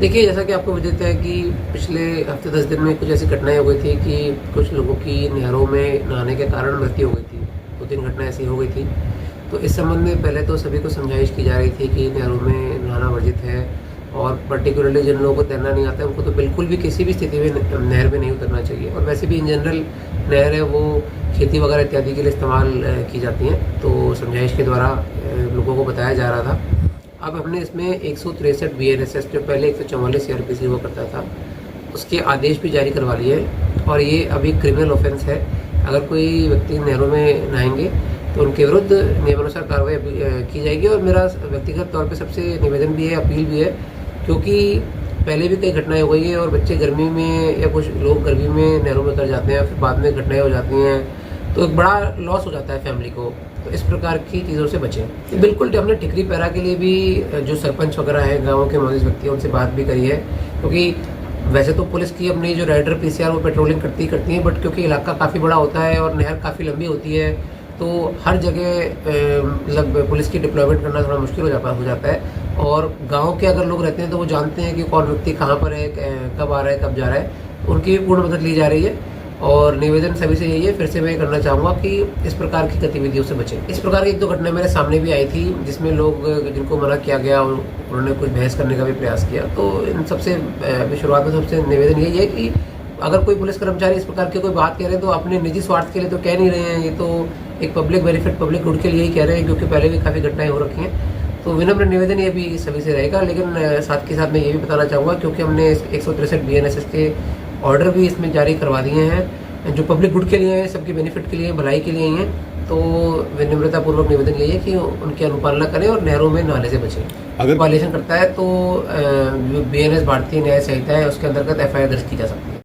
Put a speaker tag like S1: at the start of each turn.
S1: देखिए, जैसा कि आपको विदित है कि पिछले हफ्ते 10 दिन में कुछ ऐसी घटनाएँ हो गई थी कि कुछ लोगों की नहरों में नहाने के कारण मृत्यु हो गई थी। 2-3 घटना ऐसी हो गई थी। तो इस संबंध में पहले तो सभी को समझाइश की जा रही थी कि नहरों में नहाना वर्जित है और पर्टिकुलरली जिन लोगों को तैरना नहीं आता है, उनको तो बिल्कुल भी किसी भी स्थिति में नहर में नहीं उतरना चाहिए। और वैसे भी इन जनरल नहर है वो खेती वगैरह इत्यादि के लिए इस्तेमाल की जाती हैं। तो समझाइश के द्वारा लोगों को बताया जा रहा था। अब हमने इसमें 163 बीएनएसएस जो पहले 144 सीआरपीसी हुआ करता था, उसके आदेश भी जारी करवा लिए हैं और ये अभी क्रिमिनल ऑफेंस है। अगर कोई व्यक्ति नहरों में नहाएंगे तो उनके विरुद्ध नियमानुसार कार्रवाई की जाएगी। और मेरा व्यक्तिगत तौर पे सबसे निवेदन भी है, अपील भी है, क्योंकि पहले भी कई घटनाएं हो गई हैं और बच्चे गर्मी में या कुछ लोग गर्मी में नहरों में उतर जाते हैं, फिर बाद में घटनाएं हो जाती हैं, तो एक बड़ा लॉस हो जाता है फैमिली को। तो इस प्रकार की चीज़ों से बचें। बिल्कुल, हमने टिकरी पैरा के लिए भी जो सरपंच वगैरह हैं, गाँव के मौजूद व्यक्ति हैं, उनसे बात भी करी है। क्योंकि वैसे तो पुलिस की अपनी जो राइडर पीसीआर वो पेट्रोलिंग करती हैं, बट क्योंकि इलाका काफ़ी बड़ा होता है और नहर काफ़ी लंबी होती है, तो हर जगह मतलब पुलिस की डिप्लॉयमेंट करना थोड़ा मुश्किल हो जाता है। और गांव के अगर लोग रहते हैं तो वो जानते हैं कि कौन व्यक्ति कहाँ पर है, कब आ रहा है, कब जा रहा है, उनकी भी पूर्ण मदद ली जा रही है। और निवेदन सभी से यही है, फिर से मैं करना चाहूँगा कि इस प्रकार की गतिविधियों से बचें। इस प्रकार की एक दो घटना मेरे सामने भी आई थी जिसमें लोग जिनको मना किया गया उन्होंने कुछ बहस करने का भी प्रयास किया। तो इन सबसे शुरुआत में सबसे निवेदन यही है कि अगर कोई पुलिस कर्मचारी इस प्रकार की कोई बात कह रहे हैं तो अपने निजी स्वार्थ के लिए तो कह नहीं रहे हैं, ये तो एक पब्लिक बेनिफिट, पब्लिक गुड के लिए ही कह रहे हैं, क्योंकि पहले भी काफ़ी घटनाएं हो रखी हैं। तो विनम्र निवेदन ये भी सभी से रहेगा। लेकिन साथ के साथ मैं ये भी बताना चाहूँगा, क्योंकि हमने 163 बीएनएसएस के ऑर्डर भी इसमें जारी करवा दिए हैं जो पब्लिक गुड के लिए हैं, सबके बेनिफिट के लिए, भलाई के लिए ही हैं। तो विनम्रतापूर्वक निवेदन यही है कि उनकी अनुपालना करें और नहरों में नहाने से बचें। अगर वायलेशन करता है तो जो बीएनएस भारतीय न्याय संहिता है उसके अंतर्गत एफआईआर दर्ज की जा सकती है।